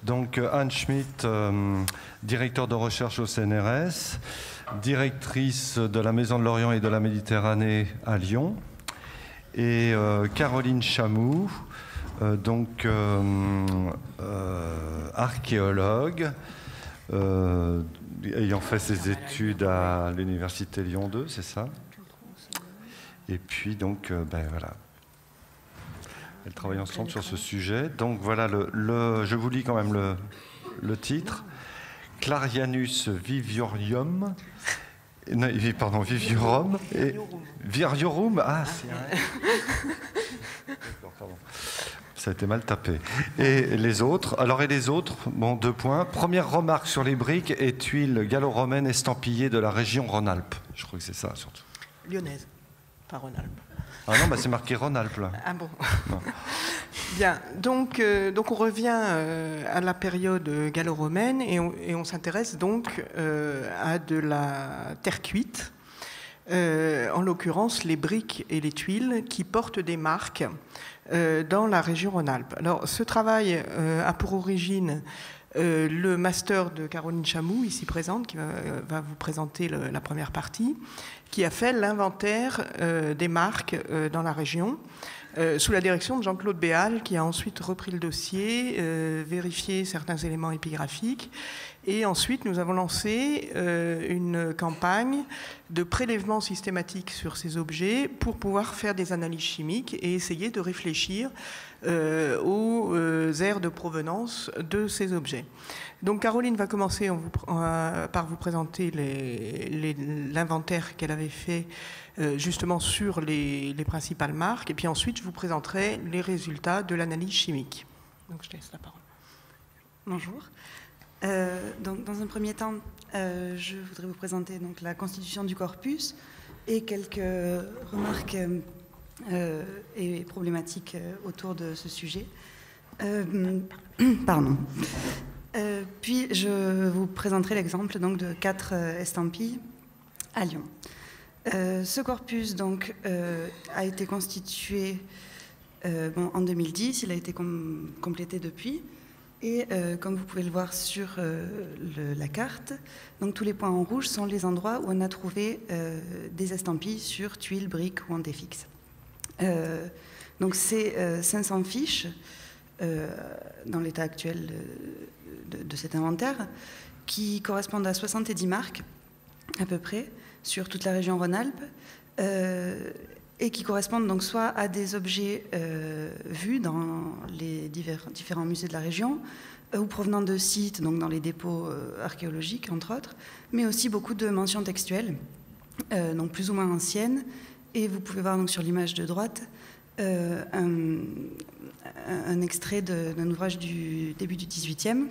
Donc Anne Schmitt, directeur de recherche au CNRS, directrice de la Maison de l'Orient et de la Méditerranée à Lyon, et Caroline Chamou, archéologue, ayant fait ses études à l'Université Lyon 2, c'est ça? Et puis donc, voilà. Elles travaillent ensemble sur ce sujet. Donc voilà, je vous lis quand même le titre. Clarianus Viviorium. Non, pardon, Viviorum. Et Viriorum. Ah, c'est un... Pardon. Ça a été mal tapé. Et les autres? Alors, et les autres? Bon, 2 points. Première remarque sur les briques et tuiles gallo-romaines estampillées de la région Rhône-Alpes. Je crois que c'est ça, surtout. Lyonnaise, pas Rhône-Alpes. Ah non, c'est marqué Rhône-Alpes, là. Ah bon. Bien, donc on revient à la période gallo-romaine et on s'intéresse donc à de la terre cuite, en l'occurrence les briques et les tuiles qui portent des marques dans la région Rhône-Alpes. Alors ce travail a pour origine le master de Caroline Chamou, ici présente, qui va vous présenter la première partie, qui a fait l'inventaire des marques dans la région, sous la direction de Jean-Claude Béal, qui a ensuite repris le dossier, vérifié certains éléments épigraphiques, et ensuite nous avons lancé une campagne de prélèvement systématique sur ces objets pour pouvoir faire des analyses chimiques et essayer de réfléchir aux aires de provenance de ces objets. Donc Caroline va commencer par vous présenter l'inventaire qu'elle avait fait justement sur les principales marques, et puis ensuite je vous présenterai les résultats de l'analyse chimique. Donc je te laisse la parole. Bonjour. Donc, dans un premier temps, je voudrais vous présenter donc, la constitution du corpus et quelques remarques et problématiques autour de ce sujet. Pardon. Puis je vous présenterai l'exemple donc, de 4 estampilles à Lyon. Ce corpus donc, a été constitué en 2010, il a été complété depuis. Et comme vous pouvez le voir sur la carte, donc tous les points en rouge sont les endroits où on a trouvé des estampilles sur tuiles, briques ou antéfixes. Donc c'est 500 fiches dans l'état actuel de cet inventaire qui correspondent à 70 marques à peu près sur toute la région Rhône-Alpes et qui correspondent donc soit à des objets vus dans les différents musées de la région ou provenant de sites, donc dans les dépôts archéologiques, entre autres, mais aussi beaucoup de mentions textuelles, donc plus ou moins anciennes. Et vous pouvez voir donc, sur l'image de droite un extrait d'un ouvrage du début du XVIIIe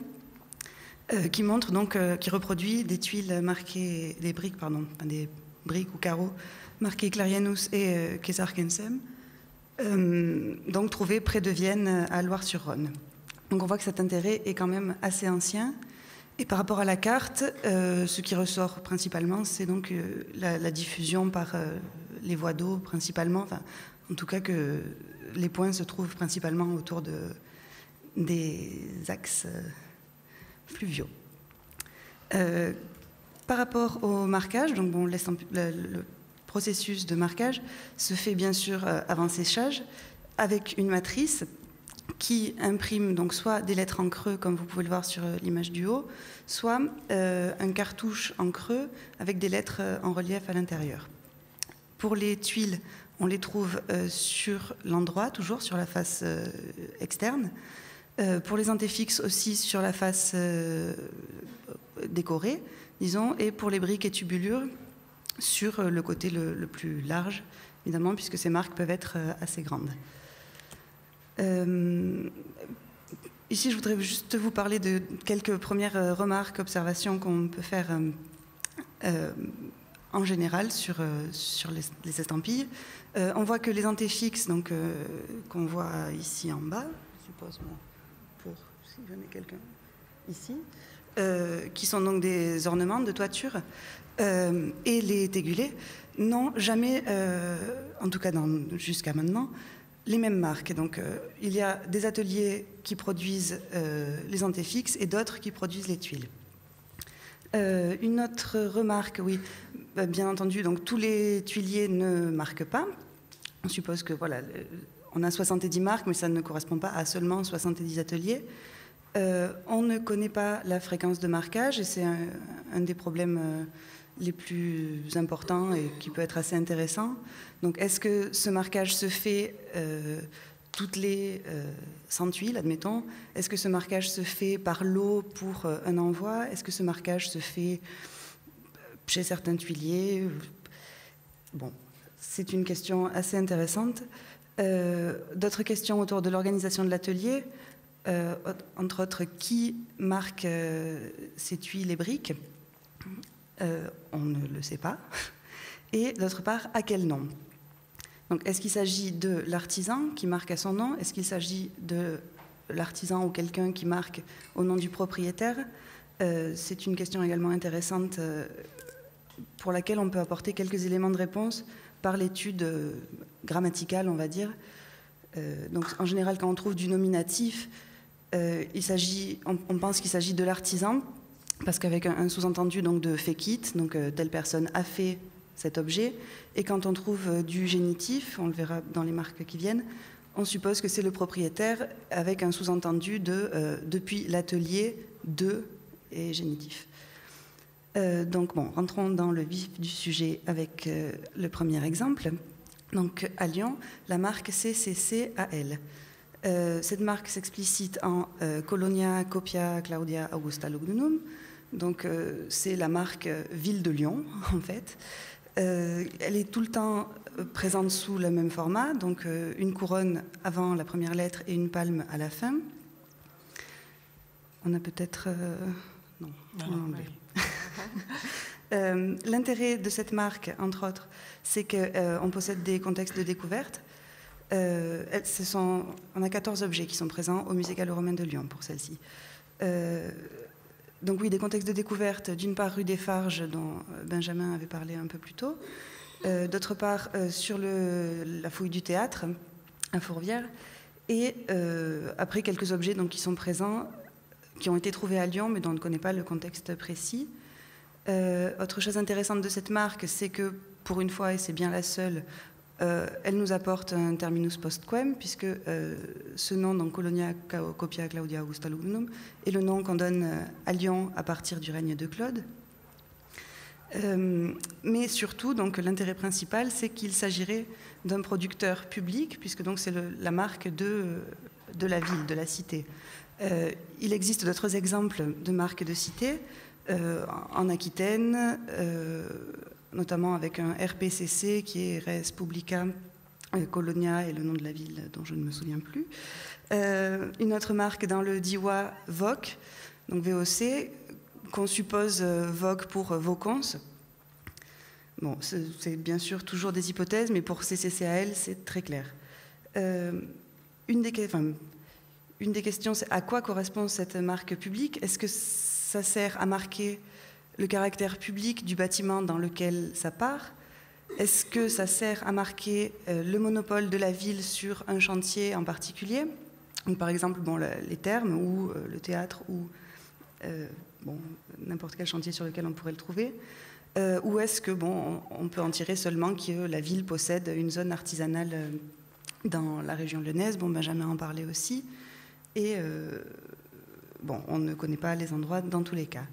qui montre donc, qui reproduit des tuiles marquées, des briques ou carreaux marqué Clarianus et Caesarkensem, donc trouvés près de Vienne, à Loire-sur-Rhône. Donc on voit que cet intérêt est quand même assez ancien. Et par rapport à la carte, ce qui ressort principalement, c'est donc la diffusion par les voies d'eau principalement, enfin, en tout cas que les points se trouvent principalement autour des axes fluviaux. Par rapport au marquage, donc bon, le processus de marquage se fait bien sûr avant séchage avec une matrice qui imprime donc soit des lettres en creux comme vous pouvez le voir sur l'image du haut, soit un cartouche en creux avec des lettres en relief à l'intérieur. Pour les tuiles, on les trouve sur l'endroit, toujours sur la face externe. Pour les antéfixes aussi sur la face décorée, disons, et pour les briques et tubulures, sur le côté le plus large, évidemment, puisque ces marques peuvent être assez grandes. Ici, je voudrais juste vous parler de quelques premières remarques, observations qu'on peut faire en général sur les estampilles. On voit que les antéfixes, donc qu'on voit ici en bas, je suppose, pour si j'en ai quelqu'un ici, qui sont donc des ornements de toiture, et les tégulés n'ont jamais, en tout cas jusqu'à maintenant, les mêmes marques. Donc, il y a des ateliers qui produisent les antéfixes et d'autres qui produisent les tuiles. Une autre remarque, oui, bien entendu, donc tous les tuiliers ne marquent pas. On suppose que voilà, on a 70 marques, mais ça ne correspond pas à seulement 70 ateliers. On ne connaît pas la fréquence de marquage, et c'est un des problèmes les plus importants et qui peut être assez intéressant. Donc, est-ce que ce marquage se fait toutes les 100 tuiles, admettons? Est-ce que ce marquage se fait par lot pour un envoi? Est-ce que ce marquage se fait chez certains tuiliers? Bon, c'est une question assez intéressante. D'autres questions autour de l'organisation de l'atelier, entre autres, qui marque ces tuiles et briques? On ne le sait pas. Et d'autre part, à quel nom? Donc, est-ce qu'il s'agit de l'artisan qui marque à son nom? Est-ce qu'il s'agit de l'artisan ou quelqu'un qui marque au nom du propriétaire? C'est une question également intéressante pour laquelle on peut apporter quelques éléments de réponse par l'étude grammaticale, on va dire. Donc, en général, quand on trouve du nominatif, on pense qu'il s'agit de l'artisan, parce qu'avec un sous-entendu donc de fait quitte, donc telle personne a fait cet objet, et quand on trouve du génitif, on le verra dans les marques qui viennent, on suppose que c'est le propriétaire avec un sous-entendu de depuis l'atelier de et génitif. Donc bon, rentrons dans le vif du sujet avec le premier exemple. Donc à Lyon, la marque CCCAL. Cette marque s'explicite en Colonia Copia Claudia Augusta Lugdunum. Donc c'est la marque Ville de Lyon, en fait. Elle est tout le temps présente sous le même format, donc une couronne avant la première lettre et une palme à la fin. On a peut-être... non, en anglais. L'intérêt de cette marque, entre autres, c'est qu'on possède des contextes de découverte. On a 14 objets qui sont présents au Musée gallo-romain de Lyon pour celle-ci. Donc oui, des contextes de découverte, d'une part rue des Farges, dont Benjamin avait parlé un peu plus tôt, d'autre part sur la fouille du théâtre à Fourvière, et après quelques objets donc, qui sont présents, qui ont été trouvés à Lyon, mais dont on ne connaît pas le contexte précis. Autre chose intéressante de cette marque, c'est que, pour une fois, et c'est bien la seule, elle nous apporte un terminus postquem, puisque ce nom, donc Colonia Copia Claudia Augusta Lugdunum, est le nom qu'on donne à Lyon à partir du règne de Claude. Mais surtout, donc, l'intérêt principal, c'est qu'il s'agirait d'un producteur public, puisque donc c'est la marque de la ville, de la cité. Il existe d'autres exemples de marques de cité en Aquitaine, notamment avec un RPCC qui est Res Publica Colonia et le nom de la ville dont je ne me souviens plus. Une autre marque dans le Diois, VOC, donc VOC, qu'on suppose VOC pour Vaucons. Bon, c'est bien sûr toujours des hypothèses, mais pour CCCAL, c'est très clair. Une des questions, c'est à quoi correspond cette marque publique? Est-ce que ça sert à marquer le caractère public du bâtiment dans lequel ça part? Est-ce que ça sert à marquer le monopole de la ville sur un chantier en particulier? Donc, par exemple, les thermes ou le théâtre ou n'importe quel chantier sur lequel on pourrait le trouver. Ou est-ce que on peut en tirer seulement que la ville possède une zone artisanale dans la région lyonnaise? Benjamin en parlait aussi. Et on ne connaît pas les endroits dans tous les cas.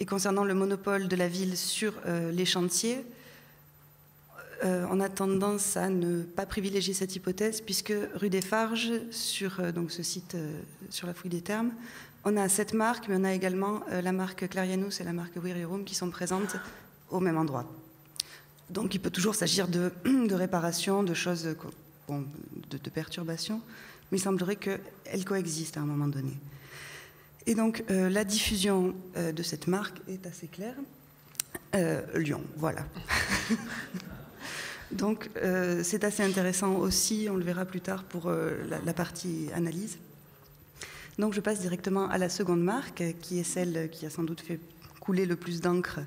Et concernant le monopole de la ville sur les chantiers, on a tendance à ne pas privilégier cette hypothèse, puisque rue des Farges, sur ce site sur la fouille des thermes, on a cette marque, mais on a également la marque Clarianus et la marque Wirirum qui sont présentes au même endroit. Donc il peut toujours s'agir de réparation, de choses, de perturbations, mais il semblerait qu'elles coexistent à un moment donné. Et donc la diffusion de cette marque est assez claire. Lyon, voilà. Donc c'est assez intéressant aussi, on le verra plus tard pour la partie analyse. Donc je passe directement à la seconde marque, qui est celle qui a sans doute fait couler le plus d'encre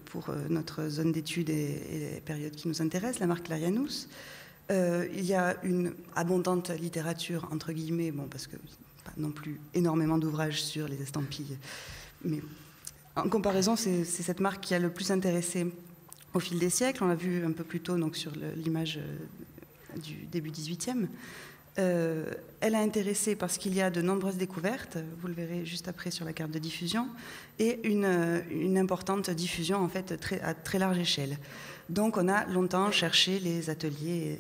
pour notre zone d'études et les périodes qui nous intéressent, la marque Clarianus. Il y a une abondante littérature, entre guillemets, bon, parce que pas non plus énormément d'ouvrages sur les estampilles, mais en comparaison, c'est cette marque qui a le plus intéressé au fil des siècles. On l'a vu un peu plus tôt donc, sur l'image du début 18e. Elle a intéressé parce qu'il y a de nombreuses découvertes, vous le verrez juste après sur la carte de diffusion, et une importante diffusion en fait à très large échelle. Donc on a longtemps cherché les ateliers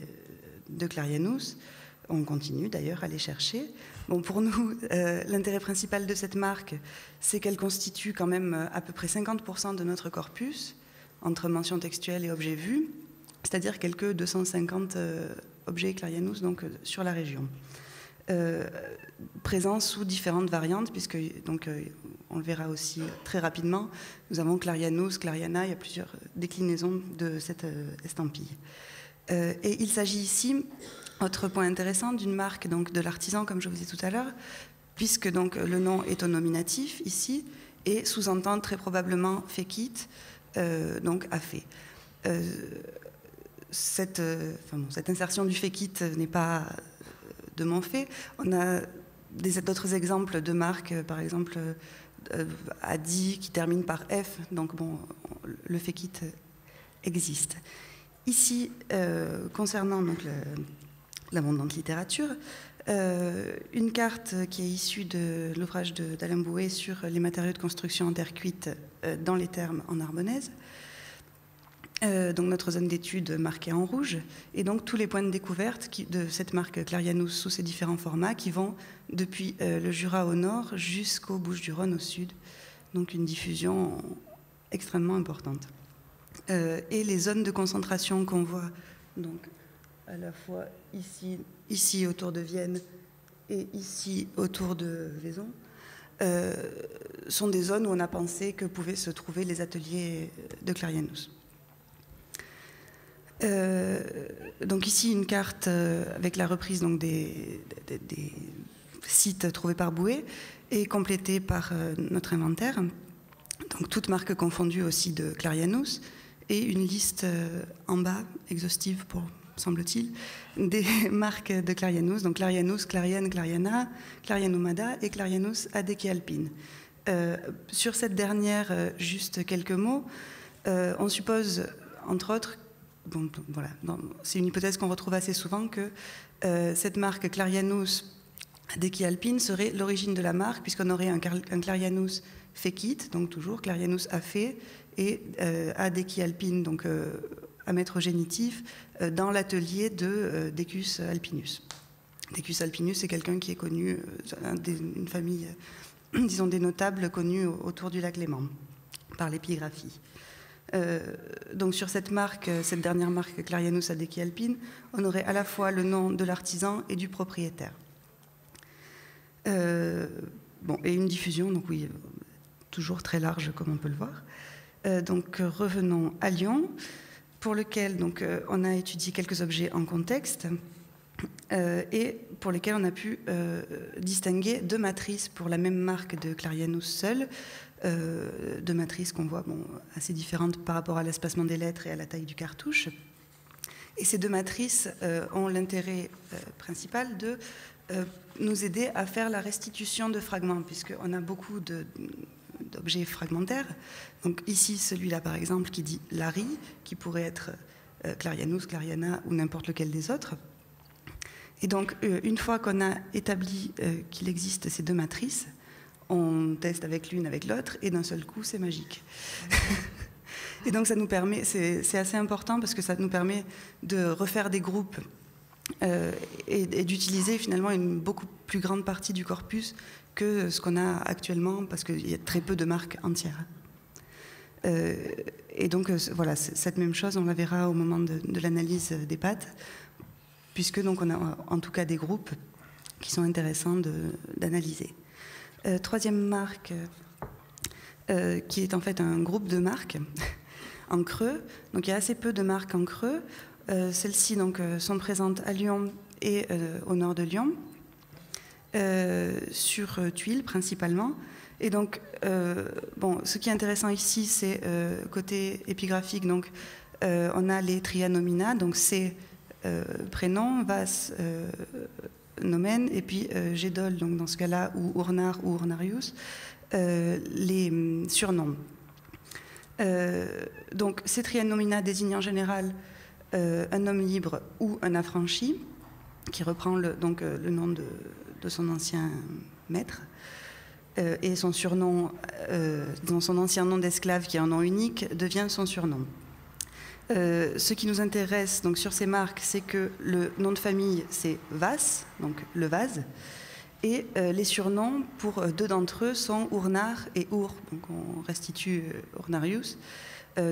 de Clarianus, on continue d'ailleurs à les chercher. Bon, pour nous, l'intérêt principal de cette marque, c'est qu'elle constitue quand même à peu près 50% de notre corpus, entre mentions textuelles et objets vus, c'est-à-dire quelques 250 objets Clarianus donc, sur la région. Présents sous différentes variantes, puisque donc, on le verra aussi très rapidement, nous avons Clarianus, Clariana, il y a plusieurs déclinaisons de cette estampille. Et il s'agit ici, autre point intéressant, d'une marque donc, de l'artisan, comme je vous ai dit tout à l'heure, puisque donc, le nom est au nominatif ici, et sous-entend très probablement fékite, donc a fait. Cette insertion du fékite n'est pas de mon fait. On a d'autres exemples de marques, par exemple Adi qui termine par F, donc bon, le fékite existe. Ici, concernant donc, l'abondante littérature, une carte qui est issue de l'ouvrage d'Alain Bouet sur les matériaux de construction en terre cuite dans les thermes en Narbonnaise. Donc notre zone d'étude marquée en rouge, et donc tous les points de découverte de cette marque Clarianus sous ses différents formats qui vont depuis le Jura au nord jusqu'aux Bouches-du-Rhône au sud, donc une diffusion extrêmement importante. Et les zones de concentration qu'on voit donc à la fois ici autour de Vienne et ici autour de Vaison, sont des zones où on a pensé que pouvaient se trouver les ateliers de Clarianus. Donc ici une carte avec la reprise donc, des sites trouvés par Bouet et complétée par notre inventaire, donc toutes marques confondues aussi de Clarianus, et une liste en bas, exhaustive pour, semble-t-il, des marques de Clarianus, donc Clarianus, Clariane, Clariana, Clarianomada et Clarianus Adeki Alpine. Sur cette dernière, juste quelques mots, on suppose, entre autres, bon, voilà, c'est une hypothèse qu'on retrouve assez souvent, que cette marque Clarianus Adeki Alpine serait l'origine de la marque, puisqu'on aurait un Clarianus fékite, donc toujours Clarianus afé, et Adeki Alpine, donc à mettre au génitif, dans l'atelier de Decus Alpinus. Decus Alpinus est quelqu'un qui est connu, une famille, disons des notables connus autour du lac Léman, par l'épigraphie. Donc sur cette marque, cette dernière marque Clarianus Adeki Alpine, on aurait à la fois le nom de l'artisan et du propriétaire. Bon, et une diffusion, donc oui, toujours très large comme on peut le voir. Donc revenons à Lyon, pour lequel donc, on a étudié quelques objets en contexte et pour lesquels on a pu distinguer deux matrices pour la même marque de Clarianus seul, deux matrices qu'on voit bon, assez différentes par rapport à l'espacement des lettres et à la taille du cartouche. Et ces deux matrices ont l'intérêt principal de nous aider à faire la restitution de fragments, puisqu'on a beaucoup d'objets fragmentaires. Donc ici, celui-là, par exemple, qui dit Larry, qui pourrait être Clarianus, Clariana ou n'importe lequel des autres. Et donc, une fois qu'on a établi qu'il existe ces deux matrices, on teste avec l'une, avec l'autre, et d'un seul coup, c'est magique. Et donc, ça nous permet, c'est assez important parce que ça nous permet de refaire des groupes et d'utiliser finalement une beaucoup plus grande partie du corpus que ce qu'on a actuellement, parce qu'il y a très peu de marques entières. Et donc, voilà, cette même chose, on la verra au moment de l'analyse des pattes, puisque donc on a en tout cas des groupes qui sont intéressants d'analyser. Troisième marque, qui est en fait un groupe de marques en creux. Donc il y a assez peu de marques en creux. Celles-ci donc sont présentes à Lyon et au nord de Lyon, sur tuiles principalement. Et donc, bon, ce qui est intéressant ici, c'est côté épigraphique. Donc, on a les trianomina, donc c'est prénom, Vas, nomen, et puis Gédol, donc dans ce cas-là, ou Urnar ou Urnarius, les surnoms. Donc ces trianomina désignent en général un homme libre ou un affranchi, qui reprend le nom de son ancien maître, et son surnom, dans son ancien nom d'esclave, qui est un nom unique, devient son surnom. Ce qui nous intéresse donc, sur ces marques, c'est que le nom de famille, c'est Vas, donc le vase, et les surnoms, pour deux d'entre eux, sont Urnar et Ur, donc on restitue Urnarius,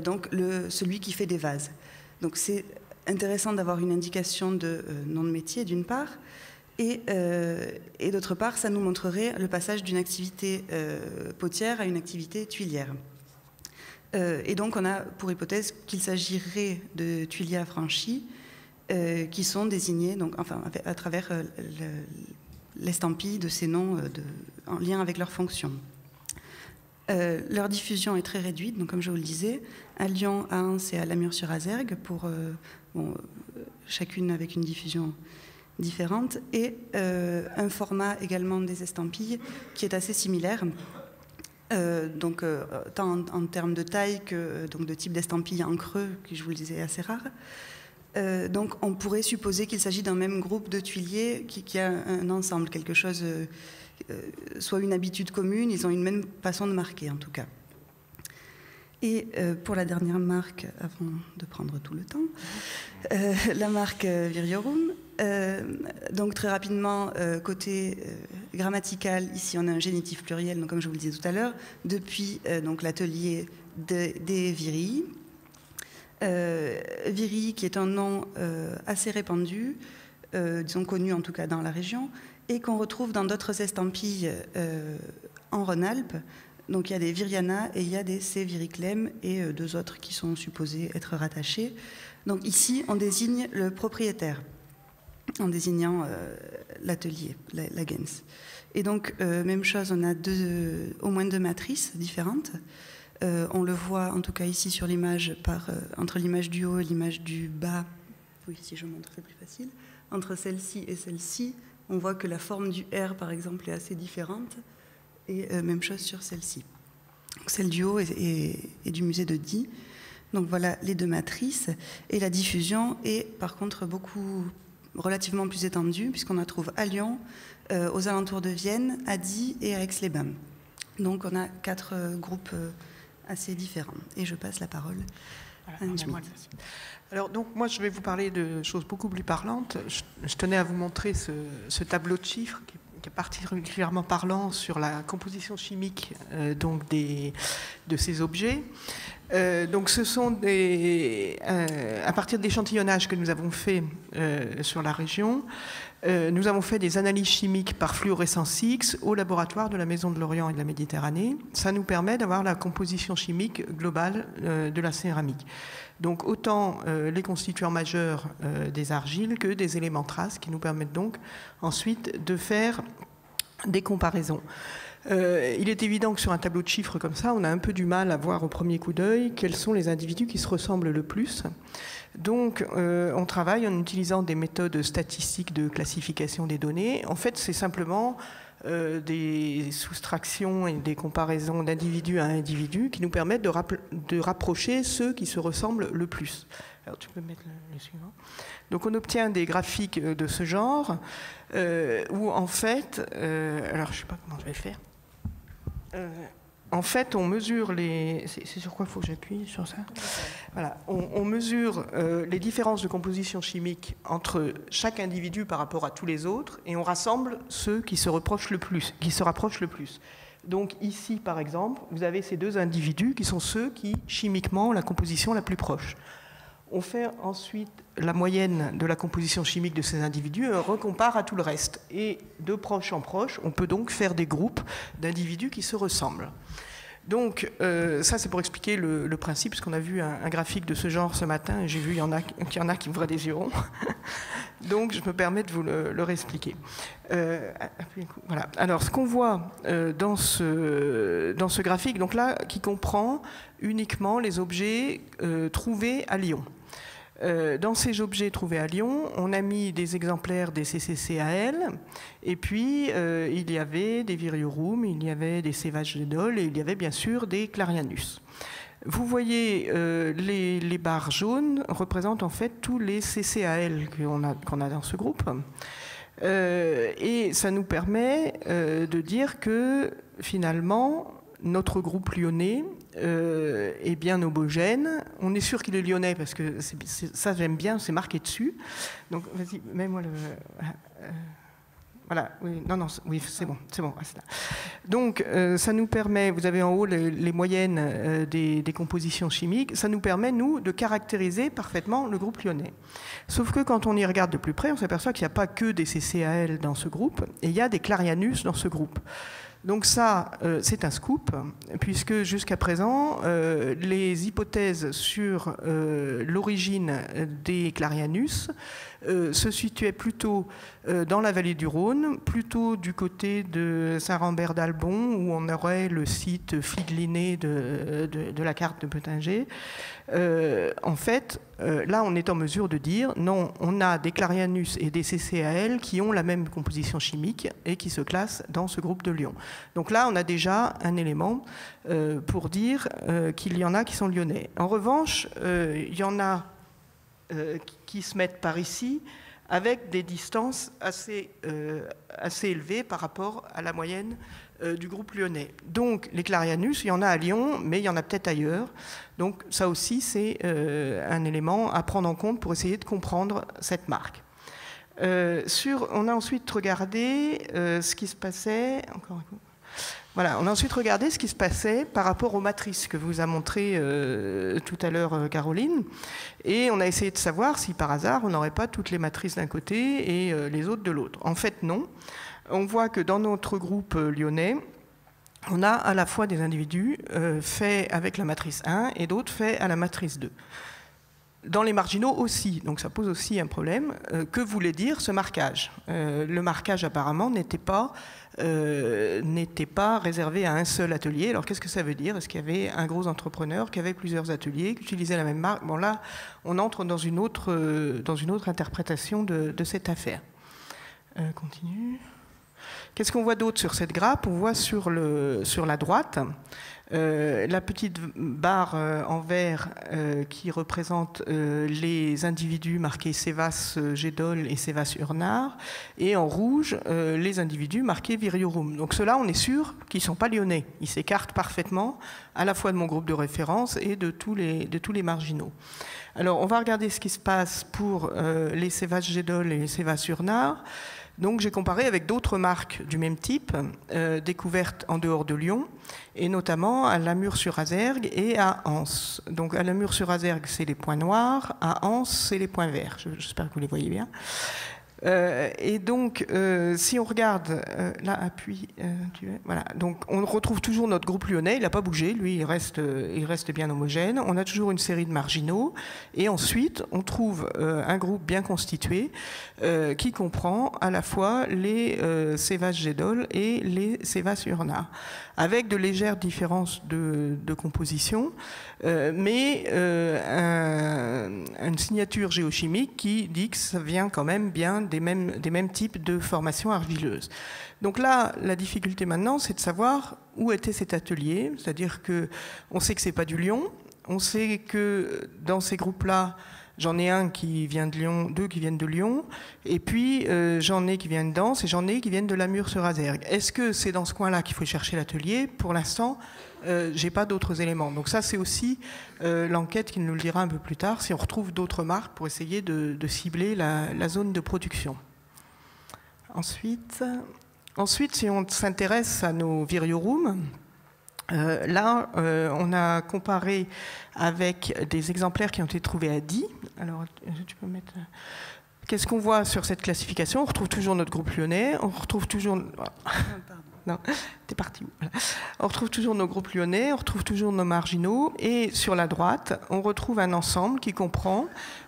donc celui qui fait des vases. Donc c'est intéressant d'avoir une indication de nom de métier, d'une part, et d'autre part, ça nous montrerait le passage d'une activité potière à une activité tuilière. Et donc, on a pour hypothèse qu'il s'agirait de tuiliers affranchis qui sont désignés donc, enfin, à travers l'estampille de ces noms en lien avec leur fonction. Leur diffusion est très réduite, donc, comme je vous le disais, à Lyon, à Anse et à Lamure-sur-Azergue, chacune avec une diffusion différente, et un format également des estampilles qui est assez similaire. Tant en termes de taille que de type d'estampille en creux, qui je vous le disais assez rare. Donc on pourrait supposer qu'il s'agit d'un même groupe de tuiliers qui a un ensemble, quelque chose, soit une habitude commune, ils ont une même façon de marquer en tout cas. Et pour la dernière marque, avant de prendre tout le temps, la marque Viriorum. Donc très rapidement, côté grammatical, ici on a un génitif pluriel, donc, comme je vous le disais tout à l'heure, depuis l'atelier des virii. Virii qui est un nom assez répandu, disons connu en tout cas dans la région, et qu'on retrouve dans d'autres estampilles en Rhône-Alpes. Donc il y a des Viriana et il y a des C. viriclem et deux autres qui sont supposés être rattachés. Donc ici on désigne le propriétaire en désignant l'atelier, la gens. Et donc, même chose, on a au moins deux matrices différentes. On le voit, en tout cas ici sur l'image, entre l'image du haut et l'image du bas. Oui, si je montre, c'est plus facile. Entre celle-ci et celle-ci, on voit que la forme du R, par exemple, est assez différente. Et même chose sur celle-ci. Celle du haut est du musée de Die. Donc voilà les deux matrices. Et la diffusion est, par contre, relativement plus étendue, puisqu'on la trouve à Lyon, aux alentours de Vienne, à Die et à Aix-les-Bains. Donc on a 4 groupes assez différents. Et je passe la parole à Anne-Schmidt. Alors donc moi je vais vous parler de choses beaucoup plus parlantes. Je tenais à vous montrer ce tableau de chiffres qui est particulièrement parlant sur la composition chimique de ces objets. Donc ce sont à partir d'échantillonnages que nous avons fait sur la région, nous avons fait des analyses chimiques par fluorescence X au laboratoire de la Maison de l'Orient et de la Méditerranée. Ça nous permet d'avoir la composition chimique globale de la céramique. Donc autant les constituants majeurs des argiles que des éléments traces qui nous permettent donc ensuite de faire des comparaisons. Il est évident que sur un tableau de chiffres comme ça, on a un peu du mal à voir au premier coup d'œil quels sont les individus qui se ressemblent le plus. Donc on travaille en utilisant des méthodes statistiques de classification des données. En fait, c'est simplement des soustractions et des comparaisons d'individu à individu qui nous permettent de rapprocher ceux qui se ressemblent le plus. Alors tu peux mettre le suivant. Donc on obtient des graphiques de ce genre où en fait, alors je ne sais pas comment je vais le faire. En fait, on mesure les... C'est sur quoi il faut que j'appuie sur ça ? Voilà. On mesure les différences de composition chimique entre chaque individu par rapport à tous les autres et on rassemble ceux qui se rapprochent le plus. Donc ici, par exemple, vous avez ces deux individus qui sont ceux qui, chimiquement, ont la composition la plus proche. On fait ensuite la moyenne de la composition chimique de ces individus et on recompare à tout le reste. Et de proche en proche, on peut donc faire des groupes d'individus qui se ressemblent. Donc ça, c'est pour expliquer le principe, parce qu'on a vu un graphique de ce genre ce matin, et j'ai vu qu'il y en a qui ouvraient des yeux ronds. Donc je me permets de vous le réexpliquer. Voilà. Alors ce qu'on voit dans ce graphique, donc là, qui comprend uniquement les objets trouvés à Lyon. Dans ces objets trouvés à Lyon, on a mis des exemplaires des CCCAL, et puis il y avait des Viriorum, il y avait des Sévage-Gédol, et il y avait bien sûr des Clarianus. Vous voyez, les barres jaunes représentent en fait tous les CCAL qu'on a dans ce groupe. Et ça nous permet de dire que finalement, notre groupe lyonnais est bien homogène. On est sûr qu'il est lyonnais parce que ça j'aime bien, c'est marqué dessus. Donc vas-y, mets-moi le... voilà, oui, non, oui, c'est bon, reste là. Donc, ça nous permet, vous avez en haut les moyennes des compositions chimiques, ça nous permet, nous, de caractériser parfaitement le groupe lyonnais. Sauf que quand on y regarde de plus près, on s'aperçoit qu'il n'y a pas que des CCAL dans ce groupe, et il y a des Clarianus dans ce groupe. Donc ça, c'est un scoop, puisque jusqu'à présent, les hypothèses sur l'origine des Clarianus se situaient plutôt dans la vallée du Rhône, plutôt du côté de Saint-Rambert d'Albon, où on aurait le site figeliné de la carte de Peutinger. En fait, là, on est en mesure de dire, non, on a des Clarianus et des CCAL qui ont la même composition chimique et qui se classent dans ce groupe de Lyon. Donc là, on a déjà un élément pour dire qu'il y en a qui sont lyonnais. En revanche, il y en a qui se mettent par ici avec des distances assez élevées par rapport à la moyenne du groupe lyonnais. Donc les Clarianus, il y en a à Lyon, mais il y en a peut-être ailleurs. Donc ça aussi, c'est un élément à prendre en compte pour essayer de comprendre cette marque. On a ensuite regardé ce qui se passait... Voilà, on a ensuite regardé ce qui se passait par rapport aux matrices que vous a montré tout à l'heure Caroline, et on a essayé de savoir si par hasard on n'aurait pas toutes les matrices d'un côté et les autres de l'autre. En fait, non. On voit que dans notre groupe lyonnais, on a à la fois des individus faits avec la matrice 1 et d'autres faits à la matrice 2. Dans les marginaux aussi, donc ça pose aussi un problème. Que voulait dire ce marquage? Le marquage apparemment n'était pas réservé à un seul atelier. Alors qu'est-ce que ça veut dire? Est-ce qu'il y avait un gros entrepreneur qui avait plusieurs ateliers, qui utilisait la même marque? Bon là, on entre dans une autre interprétation de cette affaire. Continue. Qu'est-ce qu'on voit d'autre sur cette grappe? On voit sur la droite la petite barre en vert qui représente les individus marqués Sévas-Gédol et Sévas-Urnard, et en rouge les individus marqués Viriorum. Donc ceux-là, on est sûr qu'ils ne sont pas lyonnais. Ils s'écartent parfaitement à la fois de mon groupe de référence et de tous les marginaux. Alors on va regarder ce qui se passe pour les Sévas-Gédol et les Sévas-Urnard. Donc j'ai comparé avec d'autres marques du même type, découvertes en dehors de Lyon, et notamment à Lamure-sur-Azergue et à Anse. Donc à Lamure-sur-Azergue, c'est les points noirs, à Anse, c'est les points verts. J'espère que vous les voyez bien. Et donc, si on regarde, là, appuie, voilà. Donc, on retrouve toujours notre groupe lyonnais, il n'a pas bougé, lui, il reste bien homogène. On a toujours une série de marginaux, et ensuite, on trouve un groupe bien constitué qui comprend à la fois les Sévas-Gédol et les Sévas-Urnard, avec de légères différences de composition, mais une signature géochimique qui dit que ça vient quand même bien des mêmes types de formations argileuses. Donc là, la difficulté maintenant, c'est de savoir où était cet atelier, c'est-à-dire qu'on sait que c'est pas du Lyon, on sait que dans ces groupes-là, j'en ai un qui vient de Lyon, deux qui viennent de Lyon, et puis j'en ai qui viennent d'Anse et j'en ai qui viennent de Lamure-sur-Azergue. Est-ce que c'est dans ce coin-là qu'il faut chercher l'atelier? Pour l'instant, j'ai pas d'autres éléments. Donc ça, c'est aussi l'enquête qui nous le dira un peu plus tard, si on retrouve d'autres marques pour essayer de cibler la zone de production. Ensuite, si on s'intéresse à nos Viriorum, là, on a comparé avec des exemplaires qui ont été trouvés à Die. Alors, tu peux mettre... Qu'est-ce qu'on voit sur cette classification? On retrouve toujours notre groupe lyonnais, on retrouve toujours... Non, t'es parti. Voilà. On retrouve toujours nos groupes lyonnais, on retrouve toujours nos marginaux, et sur la droite, on retrouve un ensemble qui comprend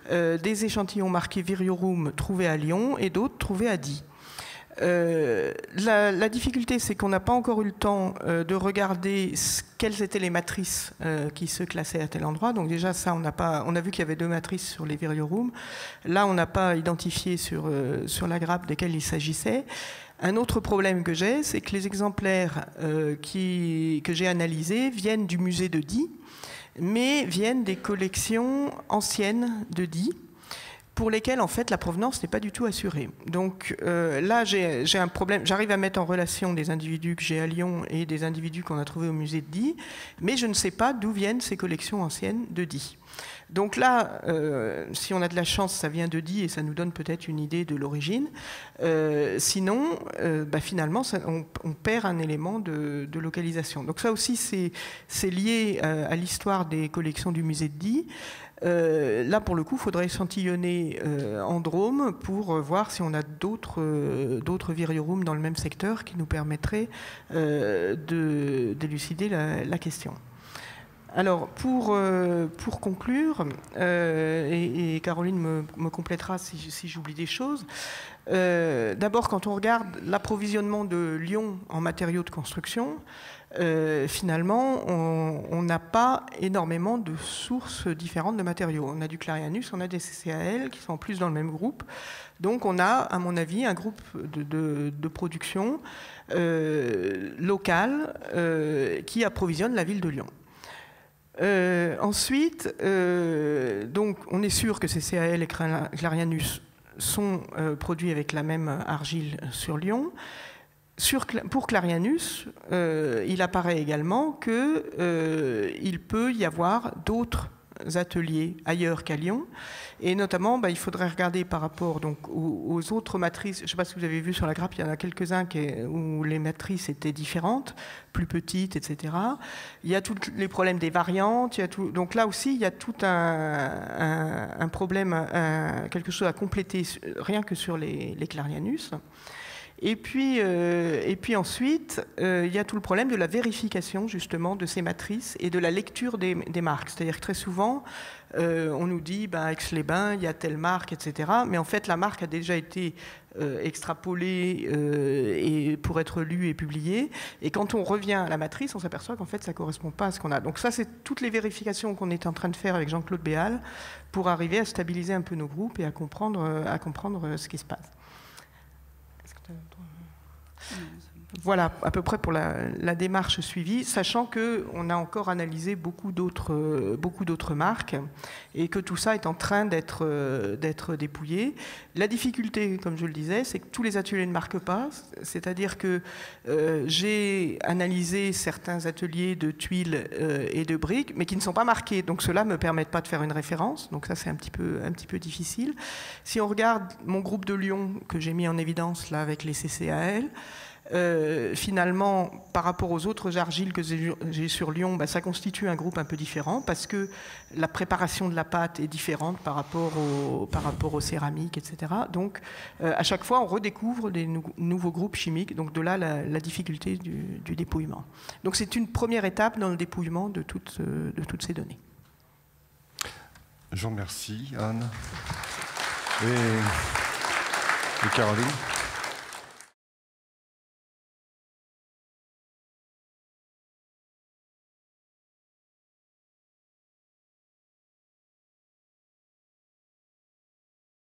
des échantillons marqués Viriorum trouvés à Lyon et d'autres trouvés à Die. La difficulté, c'est qu'on n'a pas encore eu le temps de regarder quelles étaient les matrices qui se classaient à tel endroit. Donc déjà, ça, on a vu qu'il y avait 2 matrices sur les Viriorum. Là, on n'a pas identifié sur la grappe desquelles il s'agissait. Un autre problème que j'ai, c'est que les exemplaires que j'ai analysés viennent du musée de Die, mais viennent des collections anciennes de Die, pour lesquels en fait la provenance n'est pas du tout assurée. Donc là j'ai un problème, j'arrive à mettre en relation des individus que j'ai à Lyon et des individus qu'on a trouvés au musée de Die, mais je ne sais pas d'où viennent ces collections anciennes de Die. Donc là, si on a de la chance, ça vient de Die et ça nous donne peut-être une idée de l'origine. Sinon, finalement, on perd un élément de localisation. Donc ça aussi, c'est lié à l'histoire des collections du musée de Die. Là, pour le coup, il faudrait échantillonner en Drôme pour voir si on a d'autres Viriorum dans le même secteur qui nous permettraient d'élucider la question. Alors, pour conclure, et Caroline me complétera si j'oublie des choses, d'abord, quand on regarde l'approvisionnement de Lyon en matériaux de construction, finalement, on n'a pas énormément de sources différentes de matériaux. On a du Clarianus, on a des CCAL qui sont en plus dans le même groupe. Donc on a, à mon avis, un groupe de production locale qui approvisionne la ville de Lyon. Ensuite, donc on est sûr que CCAL et Clarianus sont produits avec la même argile sur Lyon. Pour Clarianus, il apparaît également qu'il peut y avoir d'autres ateliers ailleurs qu'à Lyon. Et notamment, il faudrait regarder par rapport donc, aux autres matrices. Je ne sais pas si vous avez vu sur la grappe, il y en a quelques-uns où les matrices étaient différentes, plus petites, etc. Il y a tous les problèmes des variantes. Donc là aussi, il y a tout un problème, quelque chose à compléter, rien que sur les Clarianus. Et puis ensuite, il y a tout le problème de la vérification justement de ces matrices et de la lecture des marques. C'est-à-dire que très souvent, on nous dit Aix-les-Bains, il y a telle marque, etc. Mais en fait, la marque a déjà été extrapolée et pour être lue et publiée. Et quand on revient à la matrice, on s'aperçoit qu'en fait, ça ne correspond pas à ce qu'on a. Donc ça, c'est toutes les vérifications qu'on est en train de faire avec Jean-Claude Béal pour arriver à stabiliser un peu nos groupes et à comprendre ce qui se passe. Voilà à peu près pour la démarche suivie, sachant qu'on a encore analysé beaucoup d'autres marques et que tout ça est en train d'être dépouillé. La difficulté, comme je le disais, c'est que tous les ateliers ne marquent pas, c'est-à-dire que j'ai analysé certains ateliers de tuiles et de briques, mais qui ne sont pas marqués, donc cela ne me permet pas de faire une référence, donc ça c'est un petit peu difficile. Si on regarde mon groupe de Lyon que j'ai mis en évidence là avec les CCAL, finalement, par rapport aux autres argiles que j'ai sur Lyon, ça constitue un groupe un peu différent parce que la préparation de la pâte est différente par rapport aux céramiques, etc. Donc, à chaque fois, on redécouvre des nouveaux groupes chimiques. Donc, de là, la difficulté du dépouillement. Donc, c'est une première étape dans le dépouillement de toutes ces données. Je vous remercie, Anne. Et Caroline.